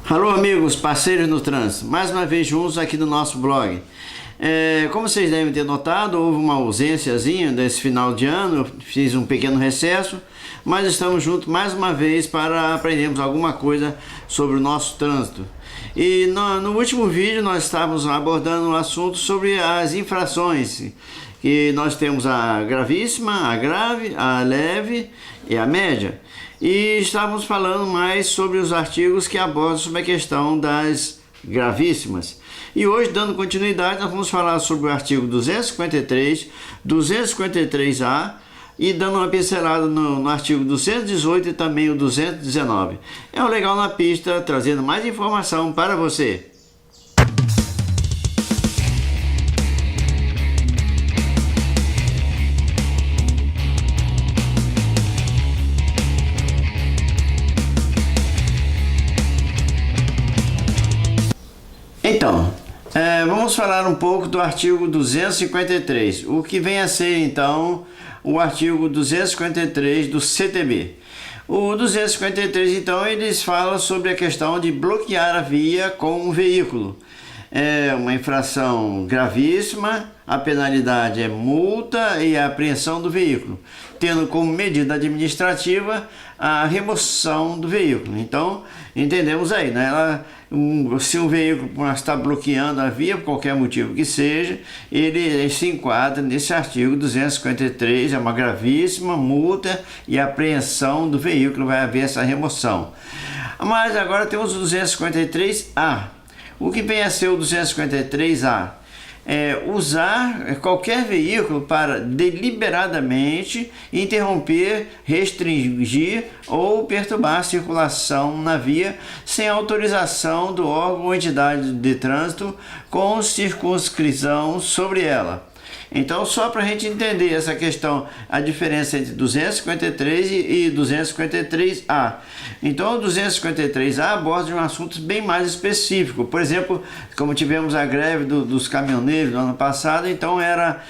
Alô amigos, parceiros no trânsito, mais uma vez juntos aqui no nosso blog. Como vocês devem ter notado, houve uma ausênciazinha desse final de ano, eu fiz um pequeno recesso, mas estamos juntos mais uma vez para aprendermos alguma coisa sobre o nosso trânsito. E no último vídeo nós estávamos abordando um assunto sobre as infrações, que nós temos a gravíssima, a grave, a leve e a média. E estávamos falando mais sobre os artigos que abordam sobre a questão das gravíssimas. E hoje, dando continuidade, nós vamos falar sobre o artigo 253, 253A e dando uma pincelada no artigo 218 e também o 219. É o Legal na Pista, trazendo mais informação para você. Então, vamos falar um pouco do artigo 253, o que vem a ser então o artigo 253 do CTB. O 253 então eles falam sobre a questão de bloquear a via com um veículo. É uma infração gravíssima, a penalidade é multa e a apreensão do veículo, tendo como medida administrativa a remoção do veículo. Então, entendemos aí, né? Se um veículo está bloqueando a via por qualquer motivo que seja, ele se enquadra nesse artigo 253, é uma gravíssima multa e apreensão do veículo, vai haver essa remoção. Mas agora temos o 253A. O que vem a ser o 253A? Usar qualquer veículo para deliberadamente interromper, restringir ou perturbar a circulação na via sem autorização do órgão ou entidade de trânsito com circunscrição sobre ela. Então, só para a gente entender essa questão, a diferença entre 253 e 253A. Então, o 253A aborda um assunto bem mais específico. Por exemplo, como tivemos a greve dos caminhoneiros no ano passado, então era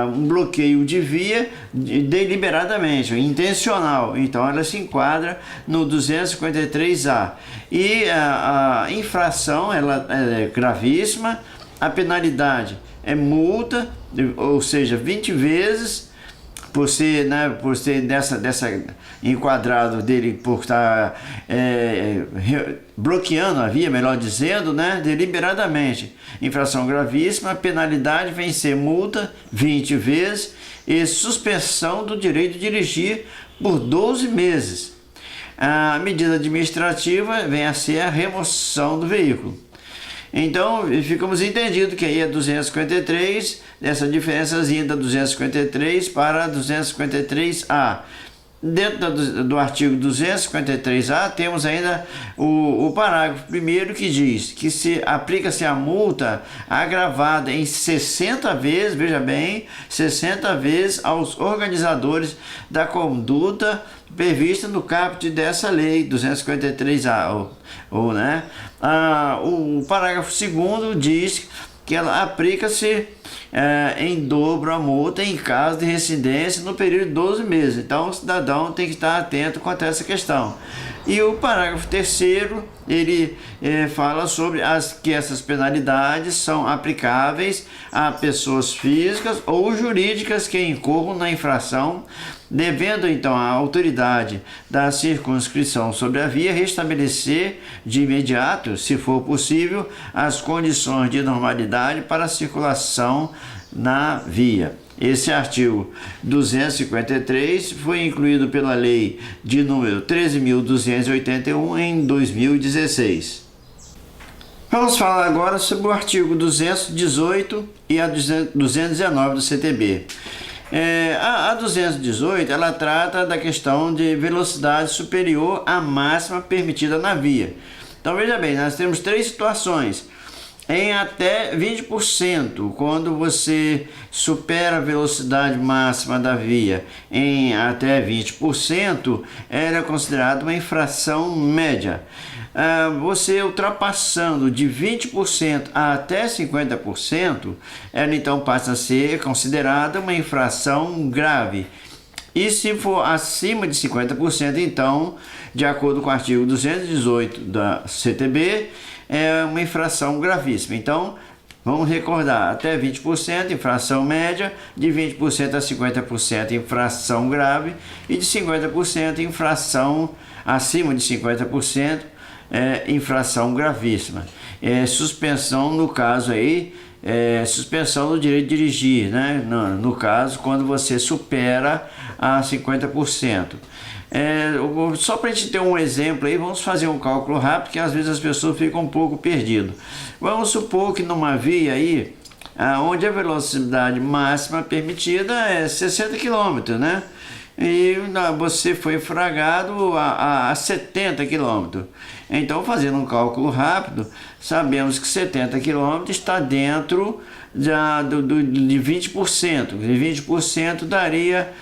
um bloqueio de via deliberadamente, intencional. Então, ela se enquadra no 253A. E a infração ela é gravíssima, a penalidade é multa, ou seja, 20 vezes por ser dessa enquadrado dele, por estar bloqueando a via, melhor dizendo, deliberadamente. Infração gravíssima, penalidade vem ser multa 20 vezes e suspensão do direito de dirigir por 12 meses. A medida administrativa vem a ser a remoção do veículo. Então, ficamos entendidos que aí é 253, essa diferençazinha da 253 para 253A. Dentro do artigo 253A, temos ainda o parágrafo 1º que diz que aplica-se a multa agravada em 60 vezes, veja bem, 60 vezes aos organizadores da conduta prevista no caput dessa lei 253A. O parágrafo 2º diz que ela aplica-se em dobro a multa em caso de residência no período de 12 meses. Então o cidadão tem que estar atento quanto a essa questão. E o parágrafo 3º, ele fala sobre que essas penalidades são aplicáveis a pessoas físicas ou jurídicas que incorram na infração, devendo então a autoridade da circunscrição sobre a via restabelecer de imediato, se for possível, as condições de normalidade para a circulação na via. Esse artigo 253 foi incluído pela lei de número 13.281 em 2016. Vamos falar agora sobre o artigo 218 e a 219 do CTB. A 218 ela trata da questão de velocidade superior à máxima permitida na via. Então veja bem, nós temos três situações. Em até 20%, quando você supera a velocidade máxima da via em até 20%, era considerado uma infração média. Você ultrapassando de 20% a até 50%, ela então passa a ser considerada uma infração grave. E se for acima de 50%, então, de acordo com o artigo 218 da CTB, é uma infração gravíssima. Então, vamos recordar, até 20% infração média, de 20% a 50% infração grave e de 50% infração acima de 50% infração gravíssima. Suspensão no caso aí, suspensão do direito de dirigir, né? No caso, quando você supera a 50%. Só para a gente ter um exemplo aí, vamos fazer um cálculo rápido, que às vezes as pessoas ficam um pouco perdidas. Vamos supor que numa via aí, onde a velocidade máxima permitida é 60 km, né? E você foi flagrado a 70 km. Então, fazendo um cálculo rápido, sabemos que 70 km está dentro de 20%. De 20% daria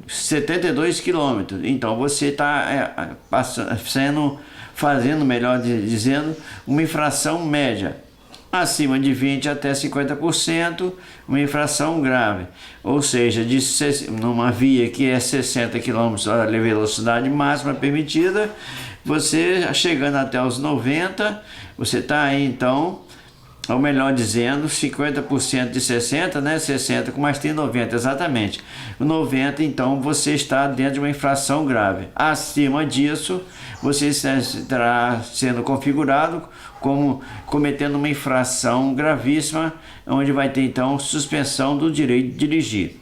72 km. Então, você está fazendo, melhor dizendo, uma infração média. Acima de 20% até 50%, uma infração grave. Ou seja, numa via que é 60 km a velocidade máxima permitida, você chegando até os 90, você está aí então, ou melhor dizendo, 50% de 60, né? 60 com mais tem 90, exatamente. O 90, então, você está dentro de uma infração grave. Acima disso, você estará sendo configurado como cometendo uma infração gravíssima, onde vai ter, então, suspensão do direito de dirigir.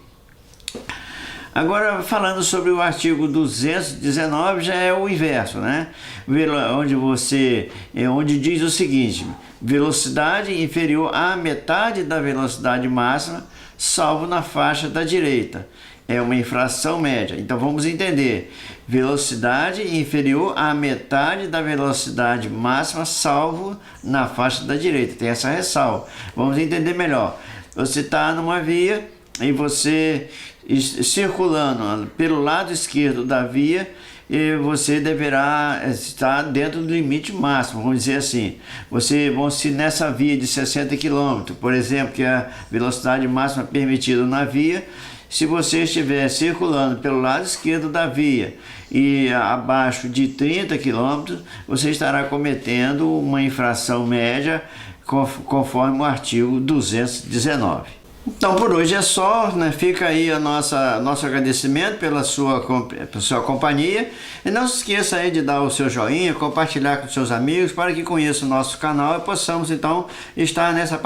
Agora, falando sobre o artigo 219, já é o inverso, né? Onde diz o seguinte: velocidade inferior à metade da velocidade máxima, salvo na faixa da direita. É uma infração média. Então vamos entender: velocidade inferior à metade da velocidade máxima, salvo na faixa da direita. Tem essa ressalva. Vamos entender melhor. Você está numa via e você circulando pelo lado esquerdo da via, e você deverá estar dentro do limite máximo, vamos dizer assim. Se nessa via de 60 km, por exemplo, que é a velocidade máxima permitida na via, se você estiver circulando pelo lado esquerdo da via e abaixo de 30 km, você estará cometendo uma infração média conforme o artigo 219. Então por hoje é só, né? Fica aí nosso agradecimento pela sua companhia, e não se esqueça aí de dar o seu joinha, compartilhar com seus amigos para que conheçam o nosso canal e possamos então estar nessa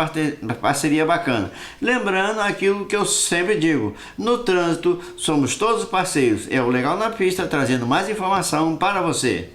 parceria bacana. Lembrando aquilo que eu sempre digo: no trânsito somos todos parceiros. É o Legal na Pista, trazendo mais informação para você.